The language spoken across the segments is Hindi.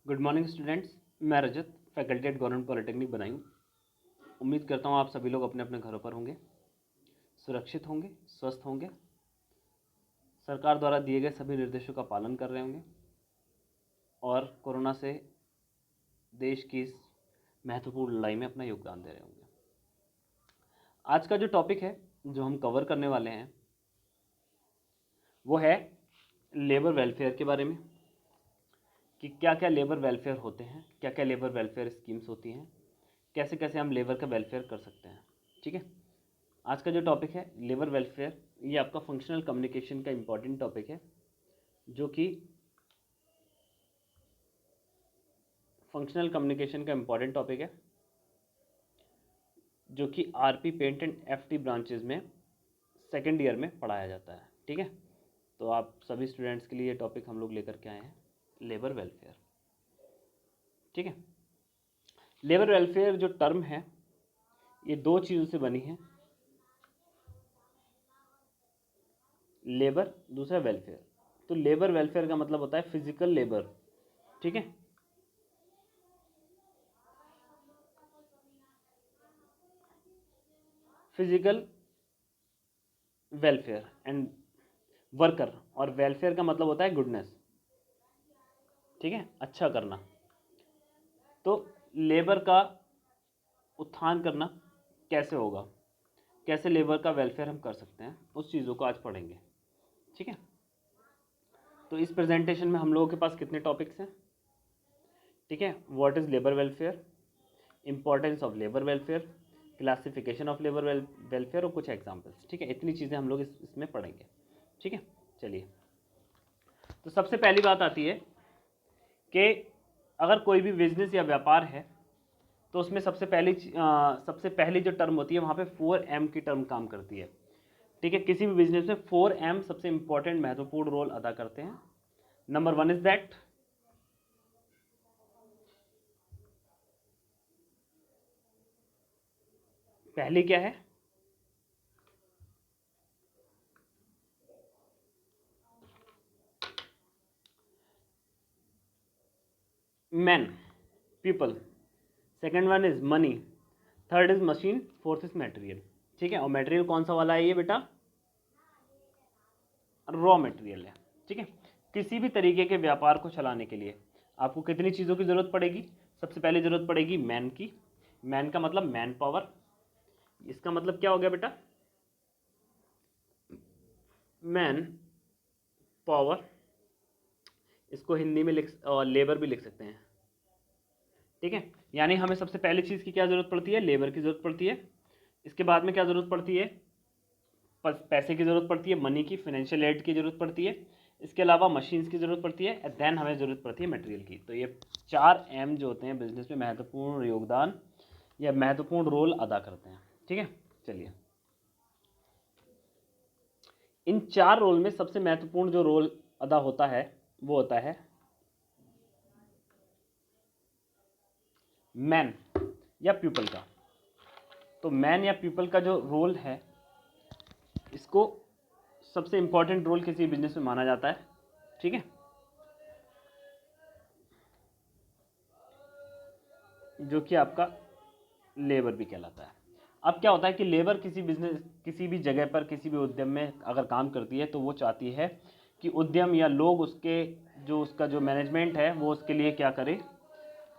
Good morning students. मैं रजत, फैकल्टी एट गवर्नमेंट पॉलिटेक्निक बनाई। उम्मीद करता हूँ आप सभी लोग अपने अपने घरों पर होंगे, सुरक्षित होंगे, स्वस्थ होंगे, सरकार द्वारा दिए गए सभी निर्देशों का पालन कर रहे होंगे और कोरोना से देश की इस महत्वपूर्ण लड़ाई में अपना योगदान दे रहे होंगे। आज का जो टॉपिक है जो हम कवर करने वाले हैं वो है लेबर वेलफेयर के बारे में, कि क्या क्या लेबर वेलफेयर होते हैं, क्या क्या लेबर वेलफेयर स्कीम्स होती हैं, कैसे कैसे हम लेबर का वेलफेयर कर सकते हैं। ठीक है, आज का जो टॉपिक है लेबर वेलफेयर, ये आपका फंक्शनल कम्युनिकेशन का इम्पॉर्टेंट टॉपिक है, जो कि फंक्शनल कम्युनिकेशन का इम्पॉर्टेंट टॉपिक है जो कि RP paint and FT branches में सेकेंड ईयर में पढ़ाया जाता है। ठीक है, तो आप सभी स्टूडेंट्स के लिए ये टॉपिक हम लोग लेकर के आए हैं, लेबर वेलफेयर। ठीक है, लेबर वेलफेयर जो टर्म है ये दो चीज़ों से बनी है, लेबर, दूसरा वेलफेयर। तो लेबर वेलफेयर का मतलब होता है फिजिकल लेबर। ठीक है, फिजिकल वेलफेयर एंड वर्कर, और वेलफेयर का मतलब होता है गुडनेस। ठीक है, अच्छा करना। तो लेबर का उत्थान करना कैसे होगा, कैसे लेबर का वेलफेयर हम कर सकते हैं, उस चीज़ों को आज पढ़ेंगे। ठीक है, तो इस प्रेजेंटेशन में हम लोगों के पास कितने टॉपिक्स हैं। ठीक है, what is labour welfare, importance of labour welfare, classification of labour welfare और कुछ एग्जाम्पल्स। ठीक है, इतनी चीज़ें हम लोग इसमें पढ़ेंगे। ठीक है, चलिए। तो सबसे पहली बात आती है कि अगर कोई भी बिजनेस या व्यापार है तो उसमें सबसे पहली जो टर्म होती है वहाँ पे 4M की टर्म काम करती है। ठीक है, किसी भी बिजनेस में 4M सबसे इंपॉर्टेंट महत्वपूर्ण रोल अदा करते हैं। नंबर 1 इज दैट पहली क्या है, man, people. Second one is money, third is machine, fourth is material. ठीक है, और मटेरियल कौन सा वाला है ये बेटा, रॉ मटेरियल है। ठीक है, किसी भी तरीके के व्यापार को चलाने के लिए आपको कितनी चीज़ों की ज़रूरत पड़ेगी। सबसे पहले ज़रूरत पड़ेगी मैन की। मैन का मतलब मैन पावर। इसका मतलब क्या हो गया बेटा, मैन पावर, इसको हिंदी में लेबर भी लिख सकते हैं। ठीक है, यानी हमें सबसे पहली चीज़ की क्या ज़रूरत पड़ती है, लेबर की ज़रूरत पड़ती है। इसके बाद में क्या ज़रूरत पड़ती है, पैसे की ज़रूरत पड़ती है, मनी की, फाइनेंशियल एड की ज़रूरत पड़ती है। इसके अलावा मशीन्स की ज़रूरत पड़ती है, देन हमें ज़रूरत पड़ती है मटेरियल की। तो ये 4M जो होते हैं बिजनेस में महत्वपूर्ण योगदान या महत्वपूर्ण रोल अदा करते हैं। ठीक है, चलिए। इन 4 रोल में सबसे महत्वपूर्ण जो रोल अदा होता है वो होता है मैन या पीपल का। तो मैन या पीपल का जो रोल है, इसको सबसे इंपॉर्टेंट रोल किसी बिजनेस में माना जाता है। ठीक है, जो कि आपका लेबर भी कहलाता है। अब क्या होता है कि लेबर किसी बिजनेस, किसी भी जगह पर, किसी भी उद्यम में अगर काम करती है तो वो चाहती है कि उद्यम या लोग उसका जो मैनेजमेंट है वो उसके लिए क्या करे,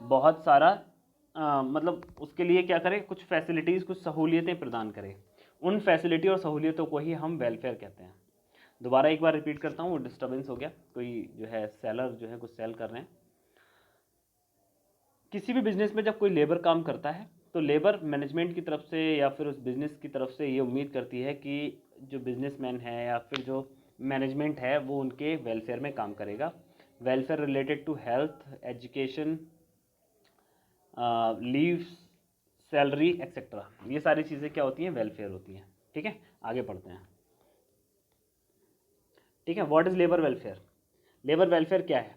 बहुत सारा मतलब उसके लिए क्या करे, कुछ फैसिलिटीज़, कुछ सहूलियतें प्रदान करे। उन फैसिलिटी और सहूलियतों को ही हम वेलफेयर कहते हैं। दोबारा एक बार रिपीट करता हूँ, वो डिस्टर्बेंस हो गया, कोई जो है सेलर जो है कुछ सेल कर रहे हैं। किसी भी बिजनेस में जब कोई लेबर काम करता है तो लेबर मैनेजमेंट की तरफ से या फिर उस बिज़नेस की तरफ से ये उम्मीद करती है कि जो बिजनेसमैन है या फिर जो मैनेजमेंट है वो उनके वेलफेयर में काम करेगा। Welfare related to health, education, leaves, salary etcetera, ये सारी चीज़ें क्या होती हैं, वेलफेयर होती हैं। ठीक है, आगे पढ़ते हैं। ठीक है, what is labour welfare. Labour welfare क्या है,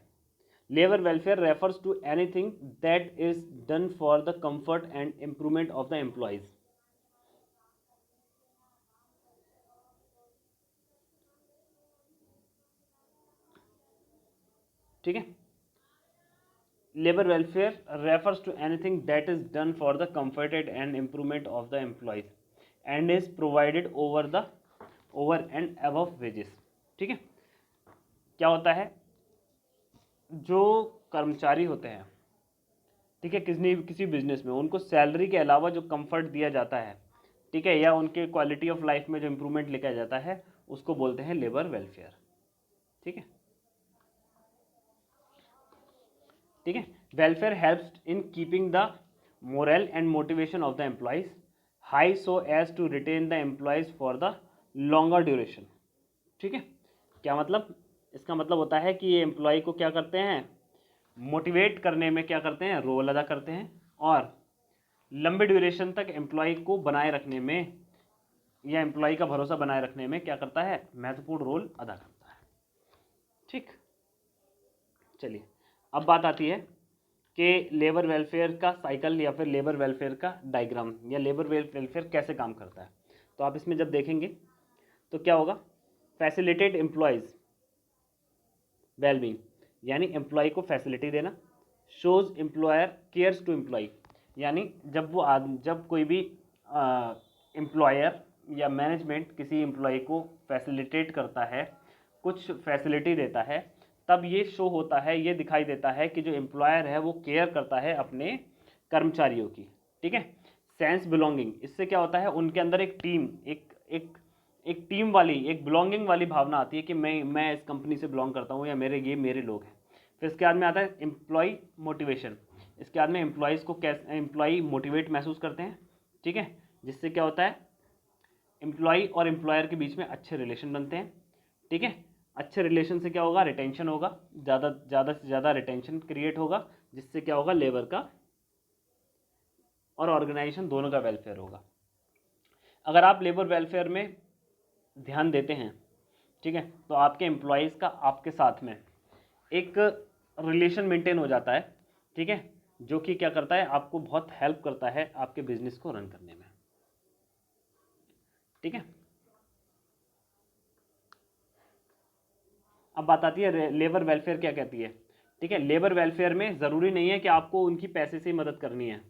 labour welfare refers to anything that is done for the comfort and improvement of the employees. ठीक है, labour welfare refers to anything that is done for the comforted and improvement of the employees and is provided over and above wages. ठीक है, क्या होता है, जो कर्मचारी होते हैं, ठीक है, किसी बिजनेस में उनको सैलरी के अलावा जो कंफर्ट दिया जाता है, ठीक है, या उनके क्वालिटी ऑफ लाइफ में जो इम्प्रूवमेंट लेकर जाता है, उसको बोलते हैं लेबर वेलफेयर। ठीक है, ठीक है। Welfare helps in keeping the morale and motivation of the employees high so as to retain the employees for the longer duration. ठीक है, क्या मतलब, इसका मतलब होता है कि ये एम्प्लॉय को क्या करते हैं, मोटिवेट करने में क्या करते हैं, रोल अदा करते हैं, और लंबे ड्यूरेशन तक एम्प्लॉय को बनाए रखने में या एम्प्लॉय का भरोसा बनाए रखने में क्या करता है, महत्वपूर्ण रोल अदा करता है। ठीक, चलिए अब बात आती है कि लेबर वेलफेयर का साइकिल या फिर लेबर वेलफेयर का डायग्राम या लेबर वेलफेयर कैसे काम करता है। तो आप इसमें जब देखेंगे तो क्या होगा, फैसिलिटेट एम्प्लॉयज़ वेलबींग, यानी एम्प्लॉय को फैसिलिटी देना। Shows employer cares to employee, यानी जब कोई भी एम्प्लॉयर या मैनेजमेंट किसी एम्प्लॉय को फैसिलिटेट करता है, कुछ फैसिलिटी देता है, तब ये शो होता है, ये दिखाई देता है कि जो एम्प्लॉयर है वो केयर करता है अपने कर्मचारियों की। ठीक है, सेंस बिलोंगिंग, इससे क्या होता है, उनके अंदर एक टीम एक टीम वाली, एक बिलोंगिंग वाली भावना आती है कि मैं इस कंपनी से बिलोंग करता हूँ या मेरे लोग हैं। फिर इसके बाद में आता है एम्प्लॉय मोटिवेशन, इसके बाद में एम्प्लॉयज़ को कैसे एम्प्लॉय मोटिवेट महसूस करते हैं। ठीक है, जिससे क्या होता है, एम्प्लॉय और एम्प्लॉयर के बीच में अच्छे रिलेशन बनते हैं। ठीक है, अच्छे रिलेशन से क्या होगा, रिटेंशन होगा, ज़्यादा से ज़्यादा रिटेंशन क्रिएट होगा, जिससे क्या होगा, लेबर का और ऑर्गेनाइजेशन दोनों का वेलफेयर होगा। अगर आप लेबर वेलफेयर में ध्यान देते हैं, ठीक है, तो आपके एम्प्लॉयज़ का आपके साथ में एक रिलेशन मेंटेन हो जाता है। ठीक है, जो कि क्या करता है, आपको बहुत हेल्प करता है आपके बिजनेस को रन करने में। ठीक है, अब बात आती है लेबर वेलफेयर क्या कहती है। ठीक है, लेबर वेलफेयर में ज़रूरी नहीं है कि आपको उनकी पैसे से मदद करनी है।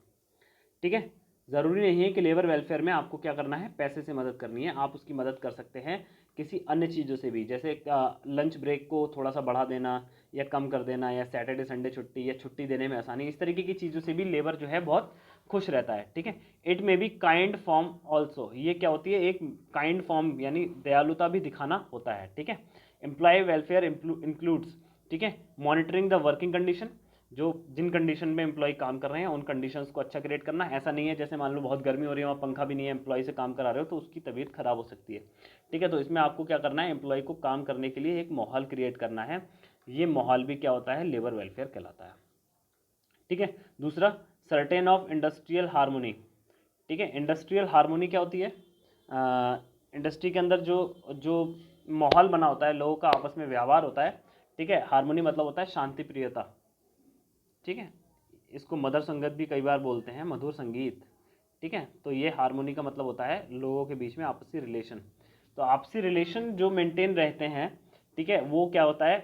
ठीक है, ज़रूरी नहीं है कि लेबर वेलफेयर में आपको क्या करना है, पैसे से मदद करनी है, आप उसकी मदद कर सकते हैं किसी अन्य चीज़ों से भी, जैसे लंच ब्रेक को थोड़ा सा बढ़ा देना या कम कर देना, या सैटरडे संडे छुट्टी या छुट्टी देने में आसानी, इस तरीके की चीज़ों से भी लेबर जो है बहुत खुश रहता है। ठीक है, it may be kind form also, ये क्या होती है, एक काइंड फॉर्म यानी दयालुता भी दिखाना होता है। ठीक है, एम्प्लॉय वेलफेयर इंक्लूड्स, ठीक है, मॉनिटरिंग द वर्किंग कंडीशन, जो जिन कंडीशन में एम्प्लॉय काम कर रहे हैं उन कंडीशंस को अच्छा क्रिएट करना। ऐसा नहीं है जैसे मान लो बहुत गर्मी हो रही है, वहाँ पंखा भी नहीं है, एम्प्लॉय से काम करा रहे हो तो उसकी तबीयत खराब हो सकती है। ठीक है, तो इसमें आपको क्या करना है, एम्प्लॉय को काम करने के लिए एक माहौल क्रिएट करना है। ये माहौल भी क्या होता है, लेबर वेलफेयर कहलाता है। ठीक है, दूसरा सर्टेन ऑफ इंडस्ट्रियल हार्मोनी। ठीक है, इंडस्ट्रियल हार्मोनी क्या होती है, इंडस्ट्री के अंदर जो जो माहौल बना होता है, लोगों का आपस में व्यवहार होता है। ठीक है, हार्मोनी मतलब होता है शांति प्रियता। ठीक है, इसको मधुर संगत भी कई बार बोलते हैं, मधुर संगीत। ठीक है, तो ये हार्मोनी का मतलब होता है लोगों के बीच में आपसी रिलेशन। तो आपसी रिलेशन जो मेंटेन रहते हैं, ठीक है, वो क्या होता है,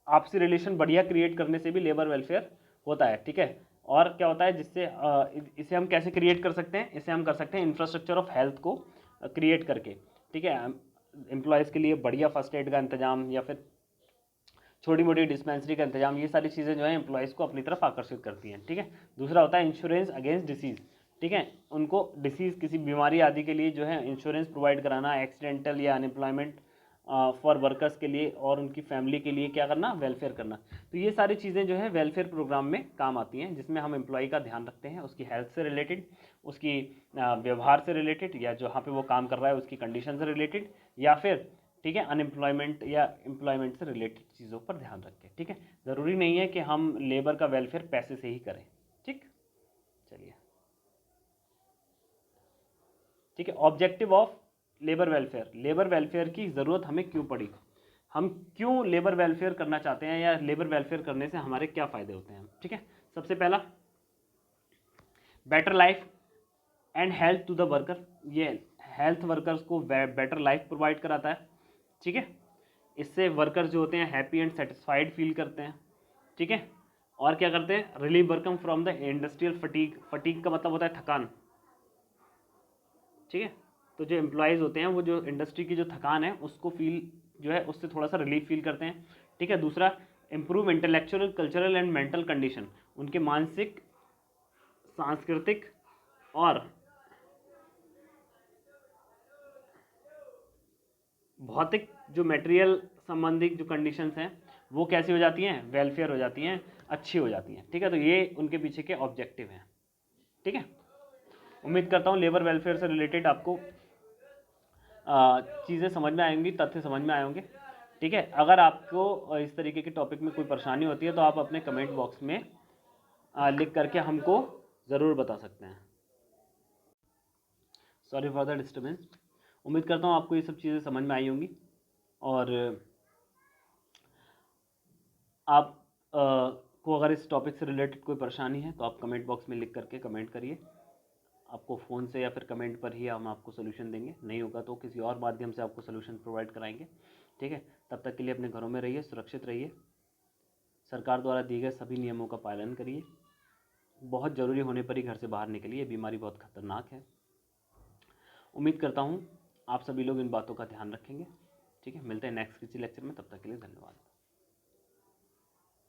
आपसी रिलेशन बढ़िया क्रिएट करने से भी लेबर वेलफेयर होता है। ठीक है, और क्या होता है, जिससे इसे हम कैसे क्रिएट कर सकते हैं, इसे हम कर सकते हैं इंफ्रास्ट्रक्चर ऑफ हेल्थ को क्रिएट करके। ठीक है, एम्प्लॉयज़ के लिए बढ़िया फर्स्ट एड का इंतजाम या फिर छोटी मोटी डिस्पेंसरी का इंतजाम, ये सारी चीज़ें जो है एम्प्लॉयज़ को अपनी तरफ आकर्षित करती हैं। ठीक है, दूसरा होता है इंश्योरेंस अगेंस्ट डिसीज़। ठीक है, उनको डिसीज़, किसी बीमारी आदि के लिए जो है इंश्योरेंस प्रोवाइड कराना, एक्सीडेंटल या अनएम्प्लॉयमेंट फॉर वर्कर्स के लिए और उनकी फैमिली के लिए क्या करना, वेलफेयर करना। तो ये सारी चीज़ें जो है वेलफेयर प्रोग्राम में काम आती हैं, जिसमें हम एम्प्लॉय का ध्यान रखते हैं, उसकी हेल्थ से रिलेटेड, उसकी व्यवहार से रिलेटेड, या जहाँ पे वो काम कर रहा है उसकी कंडीशन से रिलेटेड, या फिर ठीक है अनएम्प्लॉयमेंट या एम्प्लॉयमेंट से रिलेटेड चीज़ों पर ध्यान रखें। ठीक है, ज़रूरी नहीं है कि हम लेबर का वेलफेयर पैसे से ही करें। ठीक, चलिए, ठीक है, objective of labour welfare, labour welfare की ज़रूरत हमें क्यों पड़ी, हम क्यों लेबर वेलफेयर करना चाहते हैं, या लेबर वेलफेयर करने से हमारे क्या फ़ायदे होते हैं। ठीक है, सबसे पहला better life and health to the worker, ये हेल्थ वर्कर्स को बेटर लाइफ प्रोवाइड कराता है। ठीक है, इससे वर्कर्स जो होते हैं हैप्पी एंड सेटिस्फाइड फील करते हैं। ठीक है। और क्या करते हैं, relieve workmen from the industrial fatigue, fatigue का मतलब होता है थकान, ठीक है। तो जो एम्प्लॉयज़ होते हैं वो जो इंडस्ट्री की जो थकान है उसको फील जो है उससे थोड़ा सा रिलीफ फील करते हैं, ठीक है। दूसरा, improve intellectual cultural and mental condition, उनके मानसिक, सांस्कृतिक और भौतिक जो मटेरियल संबंधित जो कंडीशंस हैं वो कैसी हो जाती हैं, वेलफेयर हो जाती हैं, अच्छी हो जाती हैं, ठीक है। तो ये उनके पीछे के ऑब्जेक्टिव हैं, ठीक है। उम्मीद करता हूँ लेबर वेलफेयर से रिलेटेड आपको चीज़ें समझ में आएंगी, तथ्य समझ में आए होंगे, ठीक है। अगर आपको इस तरीके के टॉपिक में कोई परेशानी होती है तो आप अपने कमेंट बॉक्स में लिख करके हमको ज़रूर बता सकते हैं। Sorry for the disturbance. उम्मीद करता हूँ आपको ये सब चीज़ें समझ में आई होंगी, और आप को अगर इस टॉपिक से रिलेटेड कोई परेशानी है तो आप कमेंट बॉक्स में लिख करके कमेंट करिए। आपको फ़ोन से या फिर कमेंट पर ही हम आपको सोल्यूशन देंगे, नहीं होगा तो किसी और माध्यम से आपको सोल्यूशन प्रोवाइड कराएंगे, ठीक है। तब तक के लिए अपने घरों में रहिए, सुरक्षित रहिए, सरकार द्वारा दिए गए सभी नियमों का पालन करिए, बहुत ज़रूरी होने पर ही घर से बाहर निकलिए, बीमारी बहुत खतरनाक है। उम्मीद करता हूँ आप सभी लोग इन बातों का ध्यान रखेंगे, ठीक है। मिलते हैं नेक्स्ट किसी लेक्चर में, तब तक के लिए धन्यवाद।